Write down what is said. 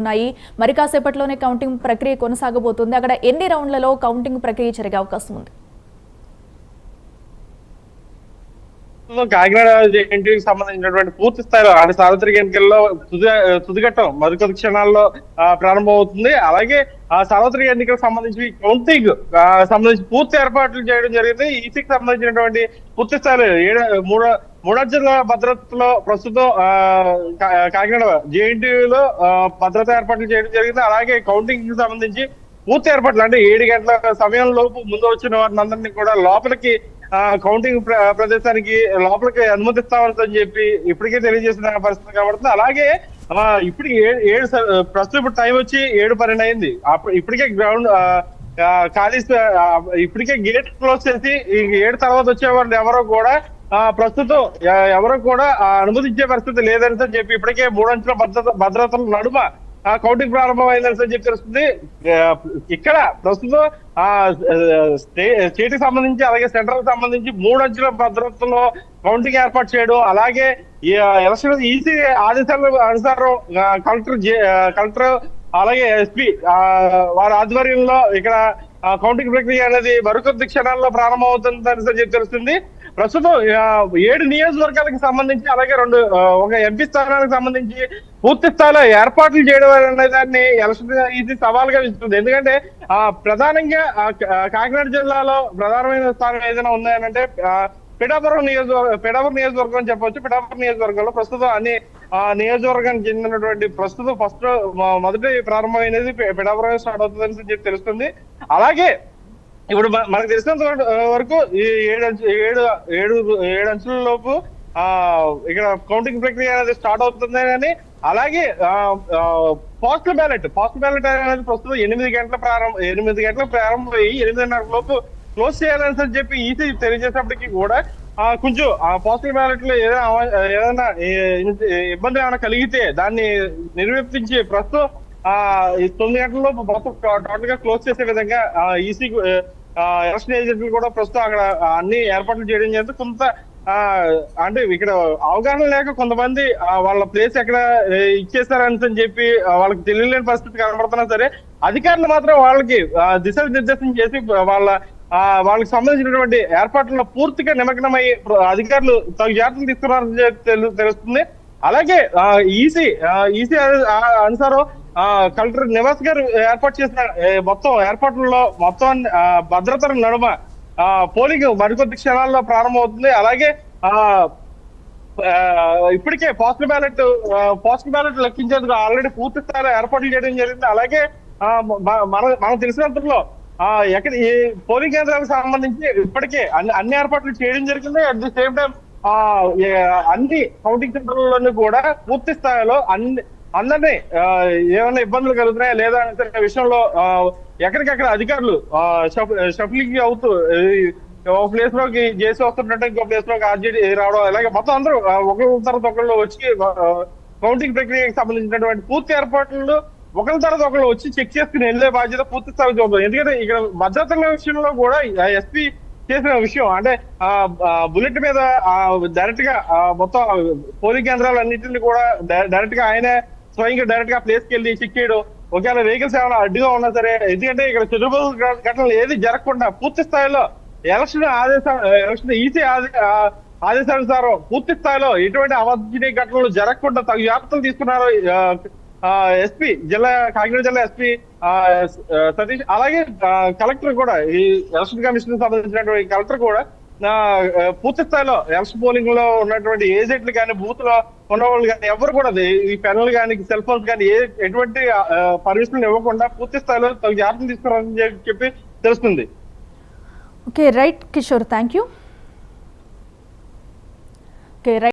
ఉన్నాయి. మరి కాసేపట్లోనే కౌంటింగ్ ప్రక్రియ కొనసాగబోతుంది. అక్కడ ఎన్ని రౌండ్లలో కౌంటింగ్ ప్రక్రియ జరిగే అవకాశం ఉంది? కాకినాడ జేఎన్టీయూకి సంబంధించినటువంటి పూర్తి స్థాయిలో అంటే సార్వత్రిక ఎన్నికల్లో తుదిఘట్టం మరికొద్ది క్షణాల్లో ప్రారంభమవుతుంది. అలాగే ఆ సార్వత్రిక ఎన్నికలకు సంబంధించి కౌంటింగ్ సంబంధించి పూర్తి ఏర్పాట్లు చేయడం జరిగింది. ఈసీకి సంబంధించినటువంటి పూర్తి స్థాయిలో మూడంచెల భద్రతలో ప్రస్తుతం కాకినాడ జేఎన్టీయూలో భద్రతా ఏర్పాట్లు చేయడం జరిగింది. అలాగే కౌంటింగ్ కి సంబంధించి పూర్తి ఏర్పాట్లు అంటే 7 గంటల సమయం లోపు ముందు వచ్చిన వారిని అందరినీ కూడా లోపలికి కౌంటింగ్ ప్రదేశానికి లోపలికి అనుమతిస్తామని చెప్పి ఇప్పటికే తెలియజేసిన పరిస్థితి కనబడుతుంది. అలాగే ఇప్పటికి ప్రస్తుతం ఇప్పుడు టైం వచ్చి 7:12 అయింది. ఇప్పటికే గ్రౌండ్ ఖాళీ ఇప్పటికే గేట్ క్లోజ్ చేసి 7 తర్వాత వచ్చే వాళ్ళు ఎవరో కూడా ప్రస్తుతం ఎవరో కూడా అనుమతించే పరిస్థితి లేదని చెప్పి ఇప్పటికే 3 అంచెల భద్రతల నడుమ కౌంటింగ్ ప్రారంభమైందని చెప్పి తెలుస్తుంది. ఇక్కడ ప్రస్తుతం స్టేట్ కి సంబంధించి అలాగే సెంట్రల్ కి సంబంధించి 3 అంచెల భద్రతలో కౌంటింగ్ ఏర్పాటు చేయడం, అలాగే ఎలక్షన్ ఈసీ ఆదేశాల అనుసారం కలెక్టర్ అలాగే ఎస్పీ వారి ఆధ్వర్యంలో ఇక్కడ కౌంటింగ్ ప్రక్రియ అనేది మరికొద్ది క్షణాల్లో ప్రారంభమవుతుందని చెప్పి తెలుస్తుంది. ప్రస్తుతం 7 నియోజకవర్గాలకు సంబంధించి అలాగే ఒక ఎంపీ స్థానానికి సంబంధించి పూర్తి స్థాయిలో ఏర్పాట్లు చేయడం అనే దాన్ని ఎలక్షన్ ఇది సవాల్గా ఇస్తుంది. ఎందుకంటే ప్రధానంగా కాకినాడ జిల్లాలో ప్రధానమైన స్థానం ఏదైనా ఉందంటే పిఠాపురం నియోజకవర్గం అని చెప్పొచ్చు. పిఠాపురం నియోజకవర్గంలో ప్రస్తుతం అన్ని నియోజకవర్గానికి చెందినటువంటి ప్రస్తుతం మొదటి ప్రారంభమైనది పిఠాపురం స్టార్ట్ అవుతుందని చెప్పి తెలుస్తుంది. అలాగే ఇప్పుడు మనకు తెలిసినంత వరకు ఈ 7 అంచుల లోపు ఇక్కడ కౌంటింగ్ ప్రక్రియ అనేది స్టార్ట్ అవుతుంది. కానీ అలాగే పోస్టల్ బ్యాలెట్ అనేది ప్రస్తుతం 8 గంటల ప్రారంభమయ్యి 8:30 లోపు క్లోజ్ చేయాలని చెప్పి ఈసీ తెలియజేసినప్పటికీ కూడా కొంచెం పోస్టల్ బ్యాలెట్ లో ఏదైనా ఇబ్బంది ఏమైనా కలిగితే దాన్ని నిర్వర్తించి ప్రస్తుతం 9 గంటల లోపు మొత్తం టోటల్ గా క్లోజ్ చేసే విధంగా ఈసీ ఎలక్షన్ ఏజెంట్లు కూడా ప్రస్తుతం అక్కడ అన్ని ఏర్పాట్లు చేయడం చేస్తే కొంత అంటే ఇక్కడ అవగాహన లేక కొంతమంది వాళ్ళ ప్లేస్ ఎక్కడ ఇచ్చేస్తారని చెప్పి వాళ్ళకి తెలియలేని పరిస్థితి కనబడుతున్నా సరే అధికారులు మాత్రం వాళ్ళకి దిశానిర్దేశం చేసి వాళ్ళకి సంబంధించినటువంటి ఏర్పాట్లలో పూర్తిగా నిమగ్నమై అధికారులు తగు జాగ్రత్తలు తీసుకున్నారని తెలుస్తుంది. అలాగే ఈసీ అనుసారం కలెక్టర్ నివాస్ గారు ఏర్పాటు చేసిన మొత్తం ఏర్పాట్లలో మొత్తం భద్రతల నడుమ పోలింగ్ మరికొద్ది క్షణాల్లో ప్రారంభమవుతుంది. అలాగే ఇప్పటికే పోస్టల్ బ్యాలెట్ లెక్కించేందుకు ఆల్రెడీ పూర్తి స్థాయిలో ఏర్పాట్లు చేయడం జరిగింది. అలాగే మనం తెలిసినంతలో ఎక్కడ ఈ పోలింగ్ కేంద్రాలకు సంబంధించి ఇప్పటికే అన్ని ఏర్పాట్లు చేయడం జరిగింది. అట్ ది సేమ్ టైం అన్ని కౌంటింగ్ సెంటర్లలోనూ కూడా పూర్తి స్థాయిలో అందరినీ ఏమైనా ఇబ్బందులు కలుగుతున్నాయా లేదా అనే విషయంలో ఎక్కడికక్కడ అధికారులు షఫ్లింగ్ అవుతూ ఒక ప్లేస్ లోకి చేసి వస్తున్నట్టు ఇంకో ప్లేస్ లోకి ఆర్జేడీ రావడం, అలాగే మొత్తం అందరూ ఒకరి తర్వాత ఒకళ్ళు వచ్చి కౌంటింగ్ ప్రక్రియకి సంబంధించినటువంటి పూర్తి ఏర్పాట్లు ఒకరి తర్వాత ఒకళ్ళు వచ్చి చెక్ చేసుకుని వెళ్లే బాధ్యత పూర్తి స్థాయి చూద్దాం. ఎందుకంటే ఇక్కడ భద్రతల విషయంలో కూడా ఎస్పీ చేసిన విషయం అంటే బుల్లెట్ మీద డైరెక్ట్ గా మొత్తం పోలింగ్ కేంద్రాలు అన్నింటినీ కూడా డైరెక్ట్ గా ఆయనే స్వయంగా డైరెక్ట్ గా ప్లేస్ కి వెళ్ళి చెక్ చేయడం, ఒకవేళ వెహికల్స్ ఏమైనా అడ్డుగా ఉన్నా సరే. ఎందుకంటే ఇక్కడ చెదురుబదు ఘటనలు ఏది జరగకుండా పూర్తి స్థాయిలో ఎలక్షన్ ఈసీ ఆదేశానుసారం పూర్తి స్థాయిలో ఎటువంటి అవాంఛనీయ ఘటనలు జరగకుండా తగు జాగ్రత్తలు తీసుకున్నారు ఎస్పీ కాకినాడ జిల్లా ఎస్పీ సతీష్. అలాగే కలెక్టర్ కూడా ఈ ఎలక్షన్ కమిషన్ సంబంధించినటువంటి కలెక్టర్ కూడా పూర్తి స్థాయిలో ఎలక్షన్ పోలింగ్ లో ఉన్నటువంటి ఏజెంట్లు కానీ బూత్ లో ఉన్నవాళ్ళు కానీ ఎవరు కూడా ఈ పెన్నులు కానీ సెల్ ఫోన్స్ కానీ ఎటువంటి పర్మిషన్ ఇవ్వకుండా పూర్తి స్థాయిలో తగు జాగ్రత్తలు తీసుకున్నారని చెప్పి తెలుస్తుంది. Okay, right Kishore, thank you.